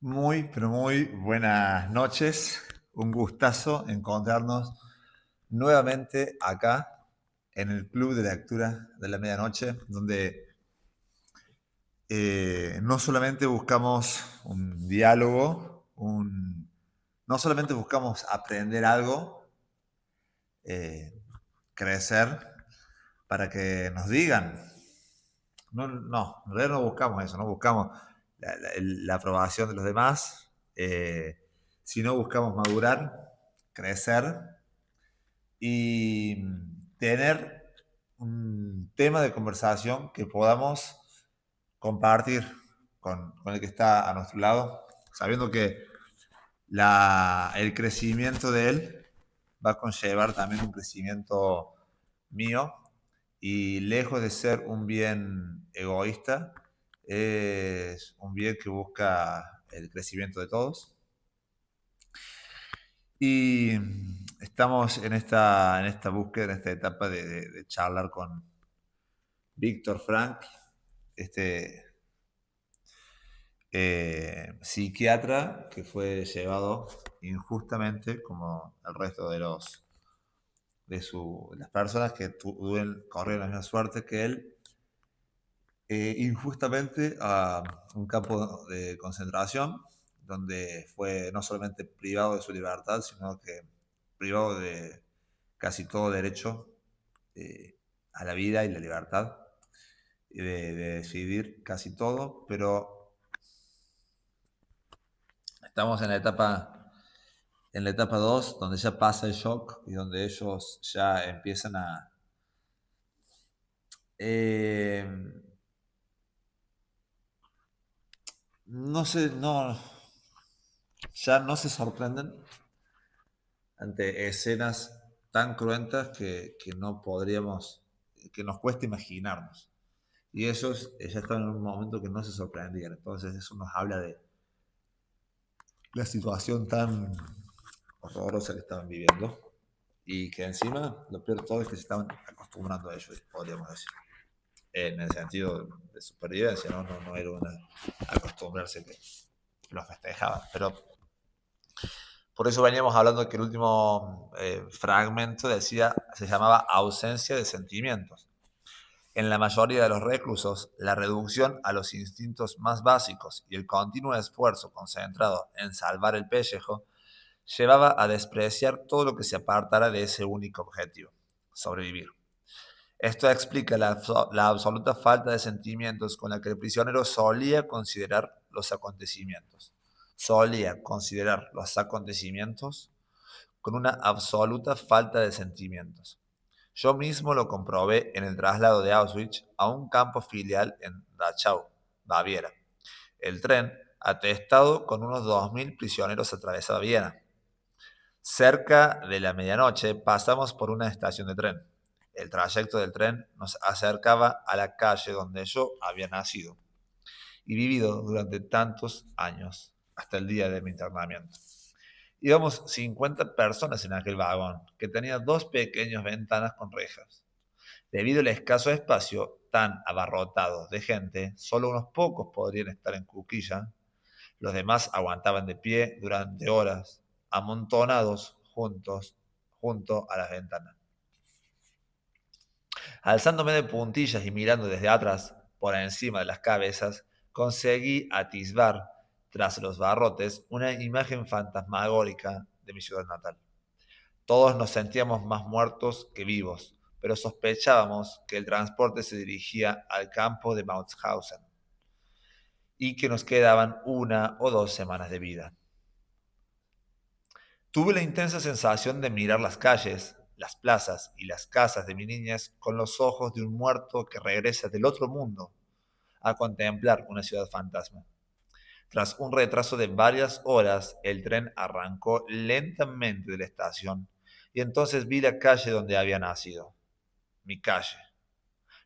Muy, pero muy buenas noches. Un gustazo encontrarnos nuevamente acá en el Club de Lectura de la Medianoche, donde no solamente buscamos un diálogo, no solamente buscamos aprender algo, eh, crecer, para que nos digan. No, en realidad no buscamos eso, no buscamos la aprobación de los demás, sino buscamos madurar, crecer y tener un tema de conversación que podamos compartir con el que está a nuestro lado, sabiendo que el crecimiento de él va a conllevar también un crecimiento mío y lejos de ser un bien egoísta, es un bien que busca el crecimiento de todos. Y estamos en esta búsqueda, en esta etapa de charlar con Víctor Frank, este psiquiatra que fue llevado injustamente, como el resto de las personas que corrieron la misma suerte que él, injustamente a un campo de concentración, donde fue no solamente privado de su libertad, sino que privado de casi todo derecho a la vida y la libertad, y de decidir casi todo, pero estamos en la etapa 2, donde ya pasa el shock y donde ellos ya empiezan a... eh, no sé, no, ya no se sorprenden ante escenas tan cruentas que no podríamos, que nos cuesta imaginarnos. Y ellos ya están en un momento que no se sorprendían. Entonces eso nos habla de la situación tan horrorosa que estaban viviendo. Y que encima, lo peor de todo es que se estaban acostumbrando a ello, podríamos decir. En el sentido de supervivencia, no era una acostumbrarse que lo festejaban. Pero por eso veníamos hablando de que el último fragmento se llamaba ausencia de sentimientos. En la mayoría de los reclusos, la reducción a los instintos más básicos y el continuo esfuerzo concentrado en salvar el pellejo llevaba a despreciar todo lo que se apartara de ese único objetivo, sobrevivir. Esto explica la absoluta falta de sentimientos con la que el prisionero solía considerar los acontecimientos. Solía considerar los acontecimientos con una absoluta falta de sentimientos. Yo mismo lo comprobé en el traslado de Auschwitz a un campo filial en Dachau, Baviera. El tren, atestado con unos 2000 prisioneros, atravesaba Viena. Cerca de la medianoche pasamos por una estación de tren. El trayecto del tren nos acercaba a la calle donde yo había nacido y vivido durante tantos años, hasta el día de mi internamiento. Íbamos 50 personas en aquel vagón, que tenía dos pequeñas ventanas con rejas. Debido al escaso espacio tan abarrotado de gente, solo unos pocos podrían estar en cuquilla. Los demás aguantaban de pie durante horas, amontonados junto a las ventanas. Alzándome de puntillas y mirando desde atrás, por encima de las cabezas, conseguí atisbar, tras los barrotes, una imagen fantasmagórica de mi ciudad natal. Todos nos sentíamos más muertos que vivos, pero sospechábamos que el transporte se dirigía al campo de Mauthausen y que nos quedaban 1 o 2 semanas de vida. Tuve la intensa sensación de mirar las calles, las plazas y las casas de mi niñez con los ojos de un muerto que regresa del otro mundo a contemplar una ciudad fantasma. Tras un retraso de varias horas, el tren arrancó lentamente de la estación y entonces vi la calle donde había nacido. Mi calle.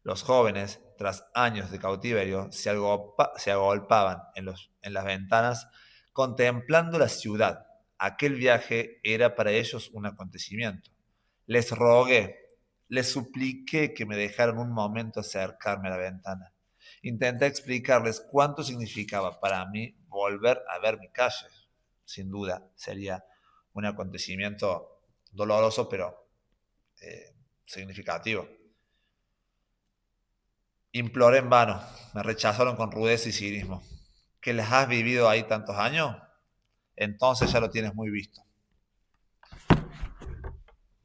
Los jóvenes, tras años de cautiverio, se agolpaban en las ventanas contemplando la ciudad. Aquel viaje era para ellos un acontecimiento. Les rogué, les supliqué que me dejaran un momento acercarme a la ventana. Intenté explicarles cuánto significaba para mí volver a ver mi calle. Sin duda, sería un acontecimiento doloroso, pero significativo. Imploré en vano, me rechazaron con rudeza y cinismo. ¿Que les has vivido ahí tantos años? Entonces ya lo tienes muy visto.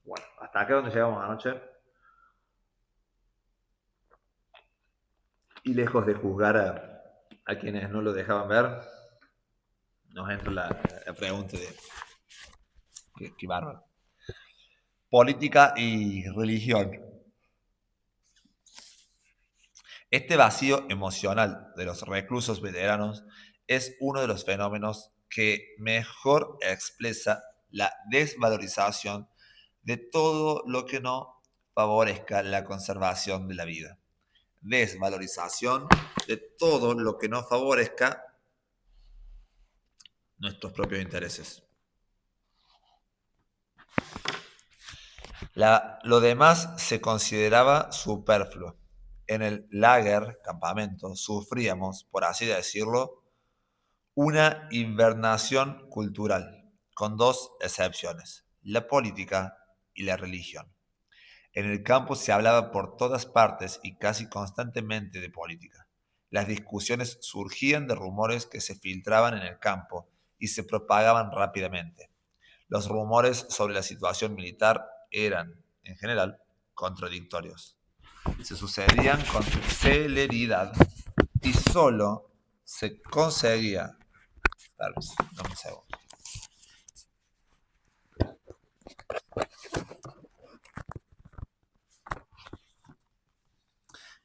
Bueno, hasta acá es donde llegamos anoche. Y lejos de juzgar a quienes no lo dejaban ver, nos entra la pregunta de qué bárbaro. Política y religión. Este vacío emocional de los reclusos veteranos es uno de los fenómenos que mejor expresa la desvalorización de todo lo que no favorezca la conservación de la vida. Desvalorización de todo lo que no favorezca nuestros propios intereses. Lo demás se consideraba superfluo. En el lager, campamento, sufríamos, por así decirlo, una invernación cultural, con dos excepciones, la política y la religión. En el campo se hablaba por todas partes y casi constantemente de política. Las discusiones surgían de rumores que se filtraban en el campo y se propagaban rápidamente. Los rumores sobre la situación militar eran, en general, contradictorios. Se sucedían con celeridad y solo se conseguía... Dame un segundo.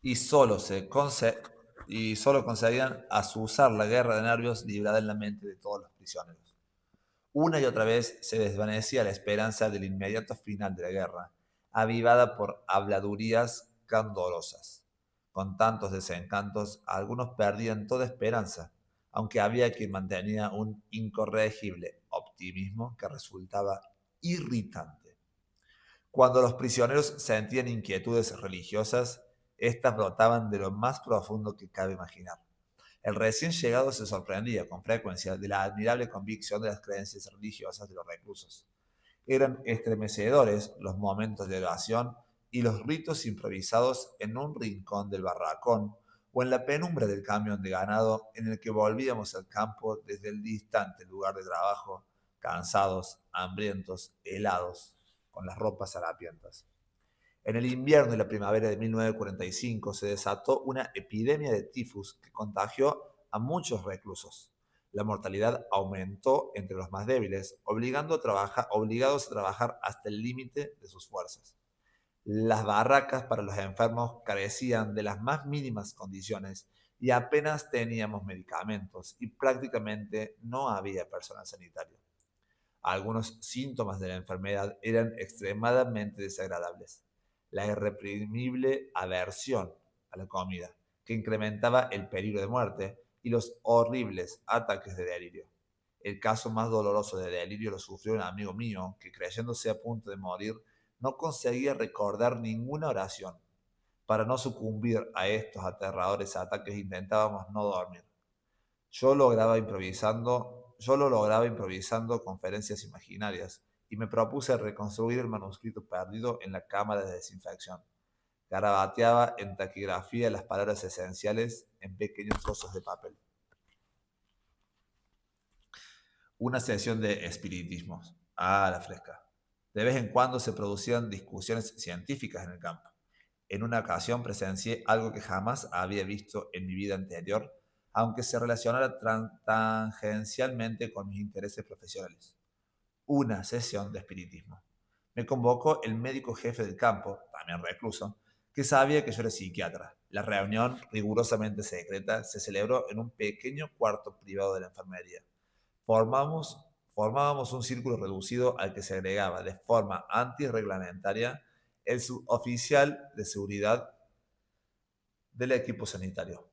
Y solo conseguían azuzar la guerra de nervios librada en la mente de todos los prisioneros. Una y otra vez se desvanecía la esperanza del inmediato final de la guerra, avivada por habladurías candorosas. Con tantos desencantos, algunos perdían toda esperanza, aunque había quien mantenía un incorregible optimismo que resultaba irritante. Cuando los prisioneros sentían inquietudes religiosas, éstas brotaban de lo más profundo que cabe imaginar. El recién llegado se sorprendía con frecuencia de la admirable convicción de las creencias religiosas de los reclusos. Eran estremecedores los momentos de oración y los ritos improvisados en un rincón del barracón o en la penumbra del camión de ganado en el que volvíamos al campo desde el distante lugar de trabajo, cansados, hambrientos, helados, con las ropas harapientas. En el invierno y la primavera de 1945 se desató una epidemia de tifus que contagió a muchos reclusos. La mortalidad aumentó entre los más débiles, obligados a trabajar hasta el límite de sus fuerzas. Las barracas para los enfermos carecían de las más mínimas condiciones y apenas teníamos medicamentos y prácticamente no había personal sanitario. Algunos síntomas de la enfermedad eran extremadamente desagradables. La irreprimible aversión a la comida, que incrementaba el peligro de muerte, y los horribles ataques de delirio. El caso más doloroso de delirio lo sufrió un amigo mío que, creyéndose a punto de morir, no conseguía recordar ninguna oración. Para no sucumbir a estos aterradores ataques intentábamos no dormir. Yo lo lograba improvisando conferencias imaginarias y me propuse reconstruir el manuscrito perdido en la cámara de desinfección. Garabateaba en taquigrafía las palabras esenciales en pequeños trozos de papel. Una sesión de espiritismos. Ah, la fresca. De vez en cuando se producían discusiones científicas en el campo. En una ocasión presencié algo que jamás había visto en mi vida anterior, aunque se relacionara tangencialmente con mis intereses profesionales. Una sesión de espiritismo. Me convocó el médico jefe del campo, también recluso, que sabía que yo era psiquiatra. La reunión, rigurosamente secreta, se celebró en un pequeño cuarto privado de la enfermería. Formábamos un círculo reducido al que se agregaba de forma antirreglamentaria el suboficial de seguridad del equipo sanitario.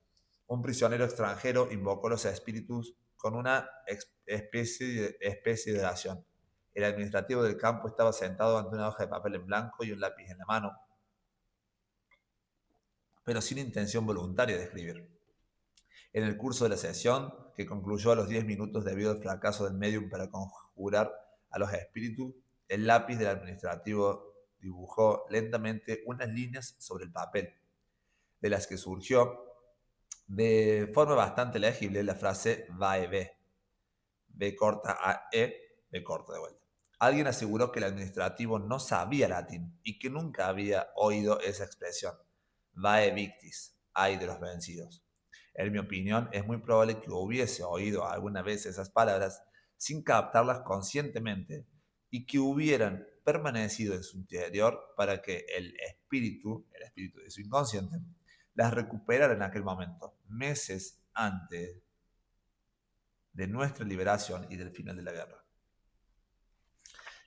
Un prisionero extranjero invocó los espíritus con una especie de oración. El administrativo del campo estaba sentado ante una hoja de papel en blanco y un lápiz en la mano. pero sin intención voluntaria de escribir. En el curso de la sesión, que concluyó a los 10 minutos debido al fracaso del medium para conjurar a los espíritus, el lápiz del administrativo dibujó lentamente unas líneas sobre el papel, de las que surgió de forma bastante legible la frase va e ve, B corta a E, B corta de vuelta. Alguien aseguró que el administrativo no sabía latín y que nunca había oído esa expresión, vae victis, ay de los vencidos. En mi opinión, es muy probable que hubiese oído alguna vez esas palabras sin captarlas conscientemente y que hubieran permanecido en su interior para que el espíritu de su inconsciente, las recuperara en aquel momento, meses antes de nuestra liberación y del final de la guerra.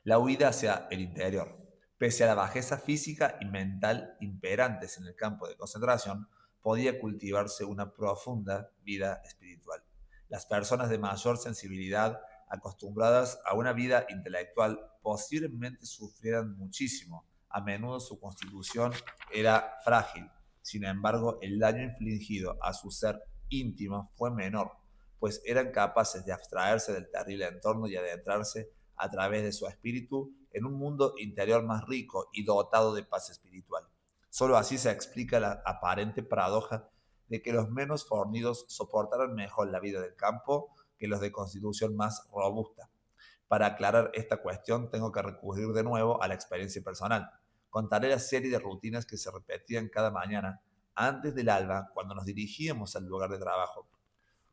La huida hacia el interior. Pese a la bajeza física y mental imperantes en el campo de concentración, podía cultivarse una profunda vida espiritual. Las personas de mayor sensibilidad, acostumbradas a una vida intelectual, posiblemente sufrieran muchísimo. A menudo su constitución era frágil. Sin embargo, el daño infligido a su ser íntimo fue menor, pues eran capaces de abstraerse del terrible entorno y adentrarse a través de su espíritu en un mundo interior más rico y dotado de paz espiritual. Solo así se explica la aparente paradoja de que los menos fornidos soportaran mejor la vida del campo que los de constitución más robusta. Para aclarar esta cuestión tengo que recurrir de nuevo a la experiencia personal. Contaré la serie de rutinas que se repetían cada mañana antes del alba cuando nos dirigíamos al lugar de trabajo.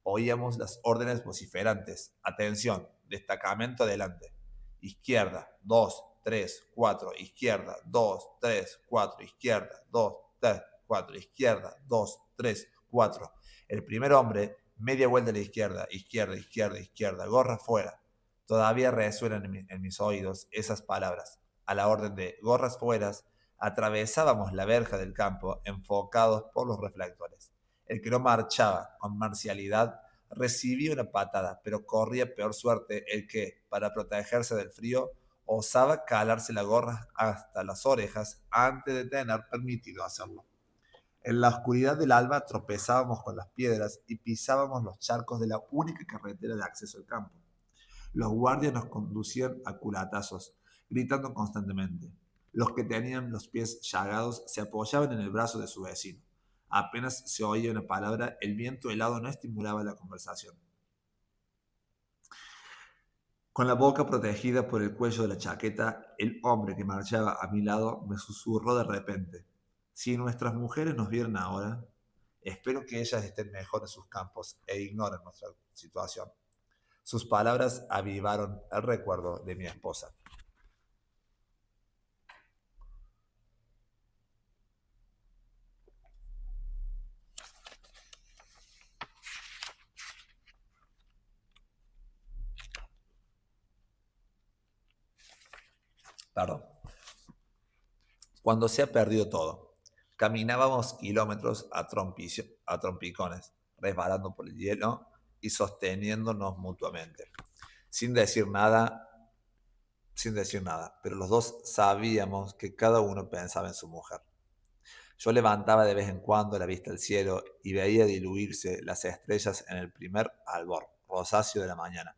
Oíamos las órdenes vociferantes. Atención, destacamento adelante. Izquierda, 2, 3, 4, izquierda, 2, 3, 4, izquierda, 2, 3, 4, izquierda, 2, 3, 4. El primer hombre, media vuelta a la izquierda, izquierda, izquierda, izquierda, gorra fuera. Todavía resuenan en mis oídos esas palabras. A la orden de gorras fueras, atravesábamos la verja del campo enfocados por los reflectores. El que no marchaba con marcialidad recibía una patada, pero corría peor suerte el que, para protegerse del frío, osaba calarse la gorra hasta las orejas antes de tener permitido hacerlo. En la oscuridad del alba tropezábamos con las piedras y pisábamos los charcos de la única carretera de acceso al campo. Los guardias nos conducían a culatazos, gritando constantemente. Los que tenían los pies llagados se apoyaban en el brazo de su vecino. Apenas se oía una palabra, el viento helado no estimulaba la conversación. Con la boca protegida por el cuello de la chaqueta, el hombre que marchaba a mi lado me susurró de repente: si nuestras mujeres nos vieran ahora, espero que ellas estén mejor en sus campos e ignoren nuestra situación. Sus palabras avivaron el recuerdo de mi esposa. Perdón. Cuando se ha perdido todo, caminábamos kilómetros a trompicones, resbalando por el hielo y sosteniéndonos mutuamente, sin decir nada, pero los dos sabíamos que cada uno pensaba en su mujer. Yo levantaba de vez en cuando la vista al cielo y veía diluirse las estrellas en el primer albor rosáceo de la mañana,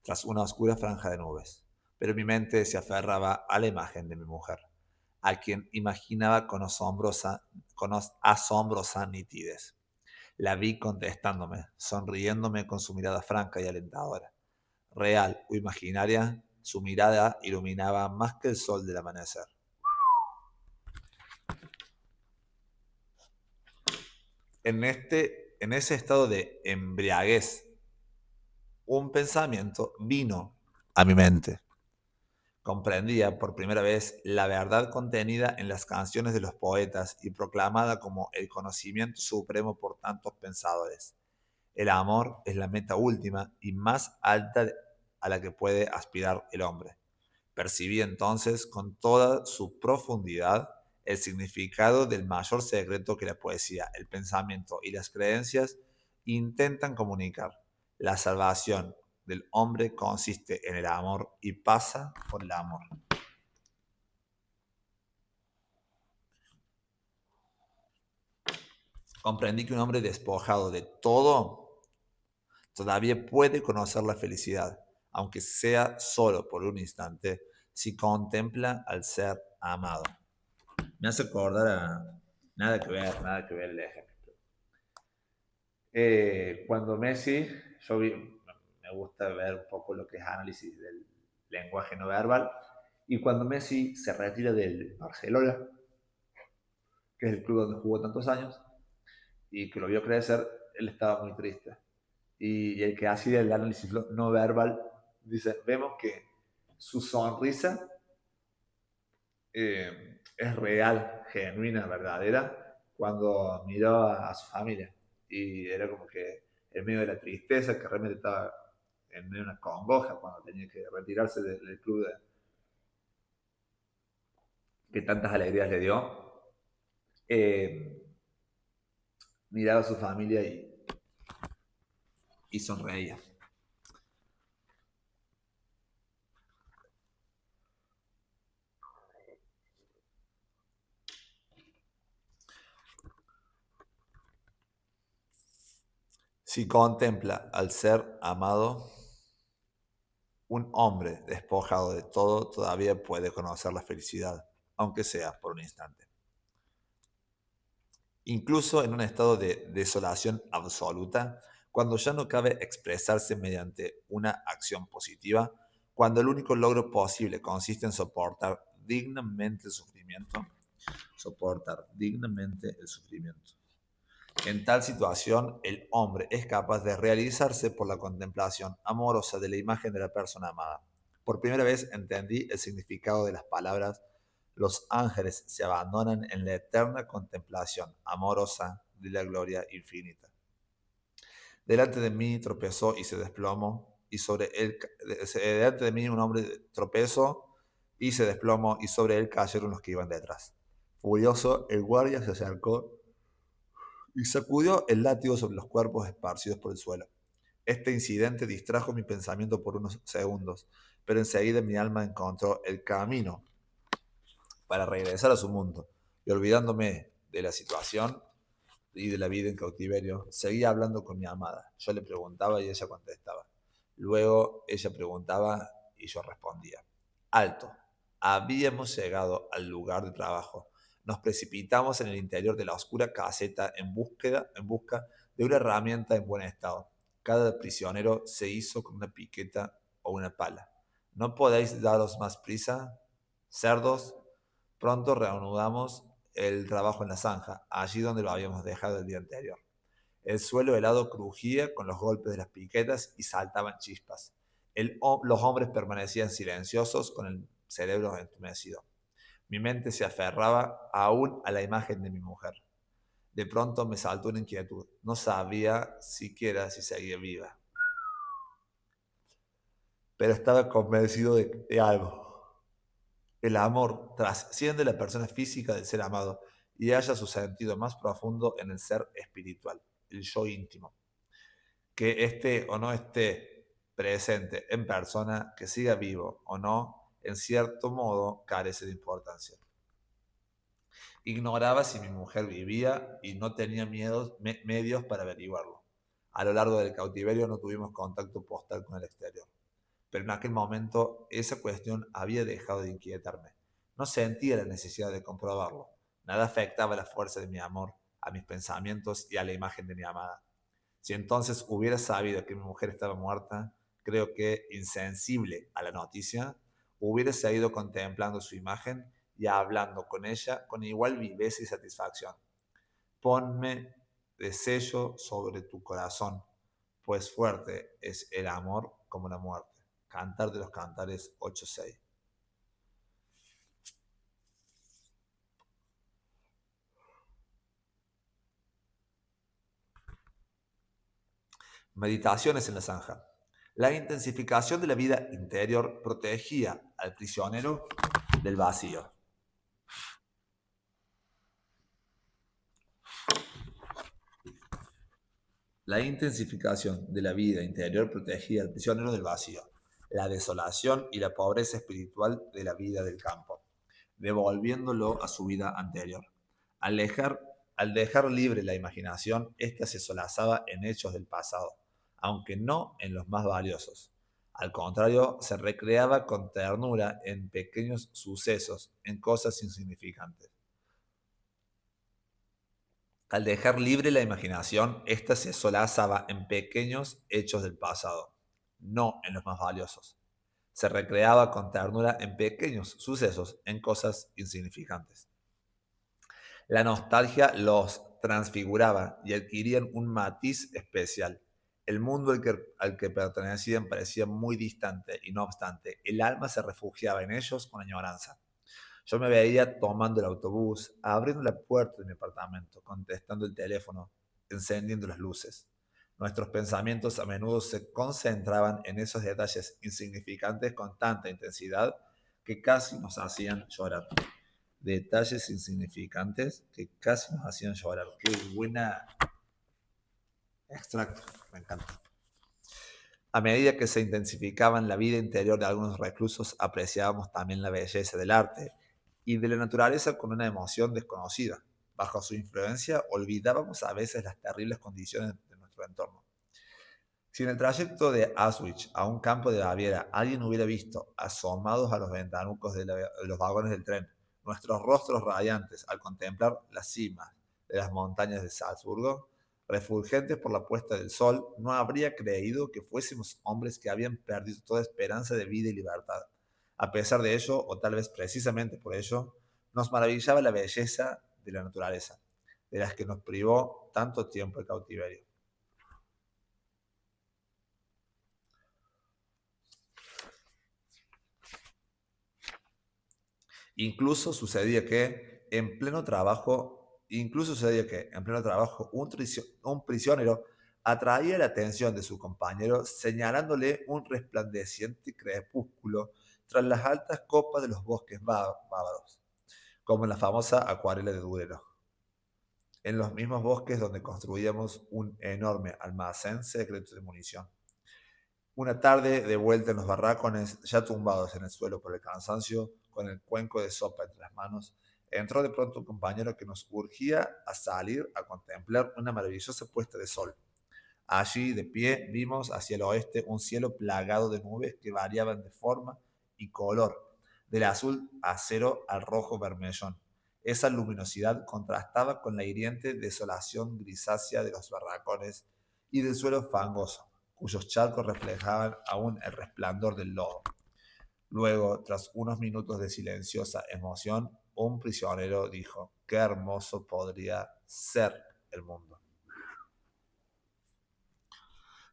tras una oscura franja de nubes. Pero mi mente se aferraba a la imagen de mi mujer, a quien imaginaba con asombrosa nitidez. La vi contestándome, sonriéndome con su mirada franca y alentadora. Real o imaginaria, su mirada iluminaba más que el sol del amanecer. En ese estado de embriaguez, un pensamiento vino a mi mente. Comprendía por primera vez la verdad contenida en las canciones de los poetas y proclamada como el conocimiento supremo por tantos pensadores. El amor es la meta última y más alta a la que puede aspirar el hombre. Percibí entonces con toda su profundidad el significado del mayor secreto que la poesía, el pensamiento y las creencias intentan comunicar. La salvación del hombre consiste en el amor y pasa por el amor. comprendí que un hombre despojado de todo todavía puede conocer la felicidad, aunque sea solo por un instante, si contempla al ser amado. Me hace acordar a... nada que ver el ejemplo. Cuando Messi, me gusta ver un poco lo que es análisis del lenguaje no verbal, y cuando Messi se retira del Barcelona, que es el club donde jugó tantos años, y que lo vio crecer, él estaba muy triste. Y el que hacía el análisis no verbal dice, vemos que su sonrisa es real, genuina, verdadera, cuando miró a su familia. Y era como que en medio de la tristeza, que realmente estaba en medio de una congoja cuando tenía que retirarse del club que tantas alegrías le dio, eh, miraba a su familia y sonreía. Si contempla al ser amado, un hombre despojado de todo todavía puede conocer la felicidad, aunque sea por un instante. Incluso en un estado de desolación absoluta, cuando ya no cabe expresarse mediante una acción positiva, cuando el único logro posible consiste en soportar dignamente el sufrimiento. En tal situación, el hombre es capaz de realizarse por la contemplación amorosa de la imagen de la persona amada. Por primera vez entendí el significado de las palabras: los ángeles se abandonan en la eterna contemplación amorosa de la gloria infinita. Delante de mí tropezó y se desplomó, y sobre él, delante de mí un hombre tropezó y se desplomó, y sobre él cayeron los que iban detrás. Furioso, el guardia se acercó y sacudió el látigo sobre los cuerpos esparcidos por el suelo. Este incidente distrajo mi pensamiento por unos segundos, pero enseguida mi alma encontró el camino para regresar a su mundo, y olvidándome de la situación y de la vida en cautiverio, seguía hablando con mi amada. Yo le preguntaba y ella contestaba. Luego ella preguntaba y yo respondía. Alto. Habíamos llegado al lugar de trabajo. Nos precipitamos en el interior de la oscura caseta en busca de una herramienta en buen estado. Cada prisionero se hizo con una piqueta o una pala. ¿No podéis daros más prisa, cerdos? Pronto reanudamos el trabajo en la zanja, allí donde lo habíamos dejado el día anterior. El suelo helado crujía con los golpes de las piquetas y saltaban chispas. Los hombres permanecían silenciosos con el cerebro entumecido. Mi mente se aferraba aún a la imagen de mi mujer. De pronto me saltó una inquietud. No sabía siquiera si seguía viva, pero estaba convencido de algo. El amor trasciende la persona física del ser amado y halla su sentido más profundo en el ser espiritual, el yo íntimo. Que esté o no esté presente en persona, que siga vivo o no, en cierto modo carece de importancia. Ignoraba si mi mujer vivía y no tenía medios para averiguarlo. A lo largo del cautiverio no tuvimos contacto postal con el exterior, pero en aquel momento esa cuestión había dejado de inquietarme. No sentía la necesidad de comprobarlo. Nada afectaba la fuerza de mi amor, a mis pensamientos y a la imagen de mi amada. Si entonces hubiera sabido que mi mujer estaba muerta, creo que, insensible a la noticia, hubiera seguido contemplando su imagen y hablando con ella con igual viveza y satisfacción. Ponme de sello sobre tu corazón, pues fuerte es el amor como la muerte. Cantar de los Cantares 8:6. Meditaciones en la zanja. La intensificación de la vida interior protegía al prisionero del vacío. La intensificación de la vida interior protegía al prisionero del vacío, la desolación y la pobreza espiritual de la vida del campo, devolviéndolo a su vida anterior. Alejar Al dejar libre la imaginación, ésta se solazaba en hechos del pasado, aunque no en los más valiosos. Al contrario, se recreaba con ternura en pequeños sucesos, en cosas insignificantes. Al dejar libre la imaginación, ésta se solazaba en pequeños hechos del pasado, no en los más valiosos. Se recreaba con ternura en pequeños sucesos, en cosas insignificantes. La nostalgia los transfiguraba y adquirían un matiz especial. El mundo al que pertenecían parecía muy distante y no obstante, el alma se refugiaba en ellos con añoranza. Yo me veía tomando el autobús, abriendo la puerta de mi apartamento, contestando el teléfono, encendiendo las luces. Nuestros pensamientos a menudo se concentraban en esos detalles insignificantes con tanta intensidad que casi nos hacían llorar. Detalles insignificantes que casi nos hacían llorar. Qué buena extracto, me encanta. A medida que se intensificaba en la vida interior de algunos reclusos, apreciábamos también la belleza del arte y de la naturaleza con una emoción desconocida. Bajo su influencia, olvidábamos a veces las terribles condiciones de nuestro entorno. Si en el trayecto de Auschwitz a un campo de Baviera alguien hubiera visto, asomados a los ventanucos de los vagones del tren, nuestros rostros radiantes al contemplar las cimas de las montañas de Salzburgo, refulgentes por la puesta del sol, no habría creído que fuésemos hombres que habían perdido toda esperanza de vida y libertad. A pesar de ello, o tal vez precisamente por ello, nos maravillaba la belleza de la naturaleza, de las que nos privó tanto tiempo el cautiverio. Incluso sucedía que en pleno trabajo, un prisionero atraía la atención de su compañero señalándole un resplandeciente crepúsculo tras las altas copas de los bosques bávaros, como en la famosa acuarela de Durero. En los mismos bosques donde construíamos un enorme almacén secreto de munición. Una tarde, de vuelta en los barracones, ya tumbados en el suelo por el cansancio, con el cuenco de sopa entre las manos, entró de pronto un compañero que nos urgía a salir a contemplar una maravillosa puesta de sol. Allí, de pie, vimos hacia el oeste un cielo plagado de nubes que variaban de forma y color, del azul acero al rojo bermellón. Esa luminosidad contrastaba con la hiriente desolación grisácea de los barracones y del suelo fangoso, cuyos charcos reflejaban aún el resplandor del lodo. Luego, tras unos minutos de silenciosa emoción, un prisionero dijo: «Qué hermoso podría ser el mundo».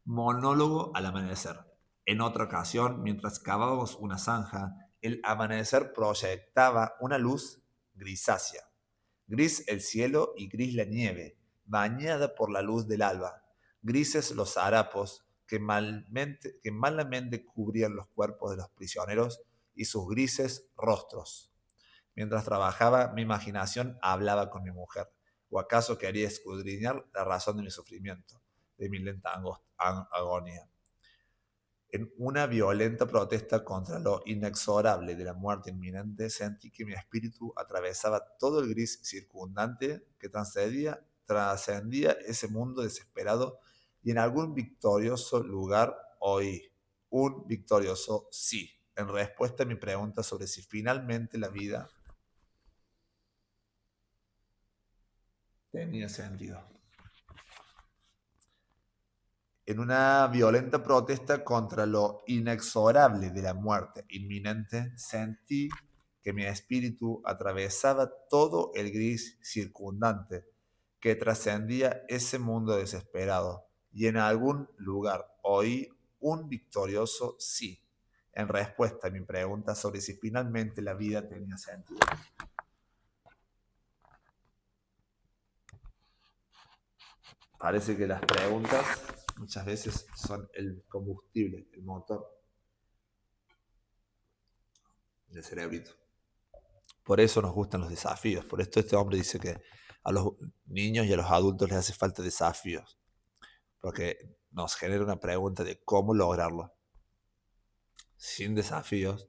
Monólogo al amanecer. En otra ocasión, mientras cavábamos una zanja, el amanecer proyectaba una luz grisácea. Gris el cielo y gris la nieve, bañada por la luz del alba. Grises los harapos que malamente cubrían los cuerpos de los prisioneros y sus grises rostros. Mientras trabajaba, mi imaginación hablaba con mi mujer. ¿O acaso quería escudriñar la razón de mi sufrimiento, de mi lenta agonía? En una violenta protesta contra lo inexorable de la muerte inminente, sentí que mi espíritu atravesaba todo el gris circundante que trascendía ese mundo desesperado, y en algún victorioso lugar oí un victorioso sí, en respuesta a mi pregunta sobre si finalmente la vida tenía sentido. En una violenta protesta contra lo inexorable de la muerte inminente, sentí que mi espíritu atravesaba todo el gris circundante que trascendía ese mundo desesperado, y en algún lugar oí un victorioso sí, en respuesta a mi pregunta sobre si finalmente la vida tenía sentido. Parece que las preguntas muchas veces son el combustible, el motor del cerebrito. Por eso nos gustan los desafíos. Por esto este hombre dice que a los niños y a los adultos les hace falta desafíos, porque nos genera una pregunta de cómo lograrlo. Sin desafíos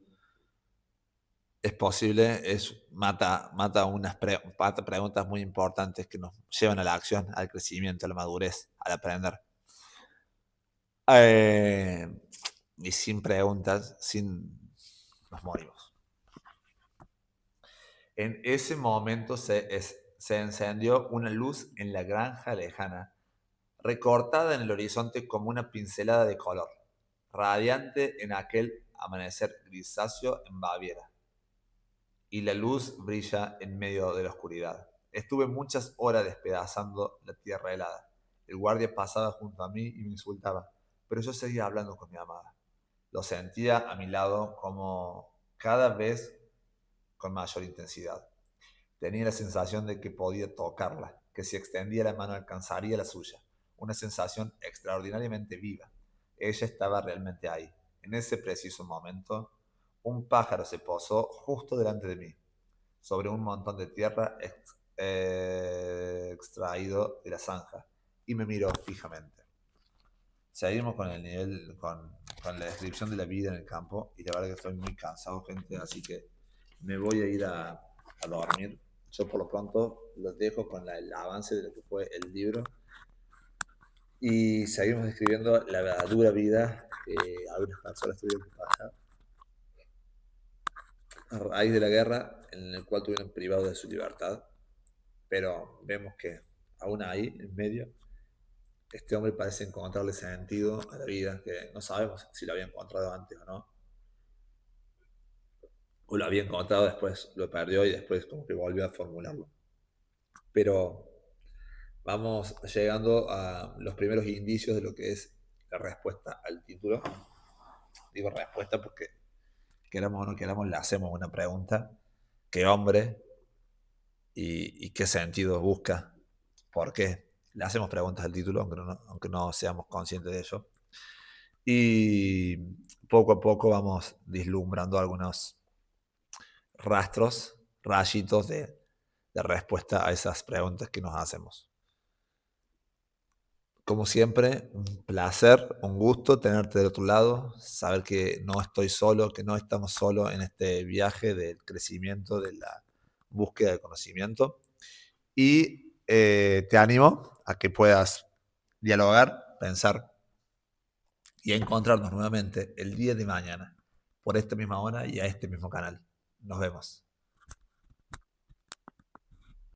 es posible, mata preguntas muy importantes que nos llevan a la acción, al crecimiento, a la madurez, al aprender. Eh, y sin preguntas, nos morimos. En ese momento se encendió una luz en la granja lejana, recortada en el horizonte como una pincelada de color, radiante en aquel amanecer grisáceo en Baviera. Y la luz brilla en medio de la oscuridad. Estuve muchas horas despedazando la tierra helada. El guardia pasaba junto a mí y me insultaba, pero yo seguía hablando con mi amada. Lo sentía a mi lado como cada vez con mayor intensidad. Tenía la sensación de que podía tocarla, que si extendía la mano alcanzaría la suya. Una sensación extraordinariamente viva. Ella estaba realmente ahí. En ese preciso momento, un pájaro se posó justo delante de mí, sobre un montón de tierra extraído de la zanja, y me miró fijamente. Seguimos con el nivel, con la descripción de la vida en el campo, y la verdad que estoy muy cansado, gente, así que me voy a ir a dormir. Yo por lo pronto los dejo con el avance de lo que fue el libro y seguimos describiendo la dura vida que algunas personas tuvieron que pasar a raíz de la guerra, en el cual tuvieron privados de su libertad, pero vemos que aún ahí, en medio, este hombre parece encontrarle sentido a la vida, que no sabemos si lo había encontrado antes o no, o lo había encontrado después, lo perdió y después como que volvió a formularlo. Pero vamos llegando a los primeros indicios de lo que es la respuesta al título. Digo respuesta porque queramos o no queramos, le hacemos una pregunta. ¿Qué hombre y qué sentido busca? ¿Por qué? Le hacemos preguntas al título, aunque no seamos conscientes de ello. Y poco a poco vamos vislumbrando algunos rastros, rayitos de respuesta a esas preguntas que nos hacemos. Como siempre, un placer, un gusto tenerte del otro lado, saber que no estoy solo, que no estamos solos en este viaje del crecimiento, de la búsqueda del conocimiento. Y te animo a que puedas dialogar, pensar y encontrarnos nuevamente el día de mañana, por esta misma hora y a este mismo canal. Nos vemos.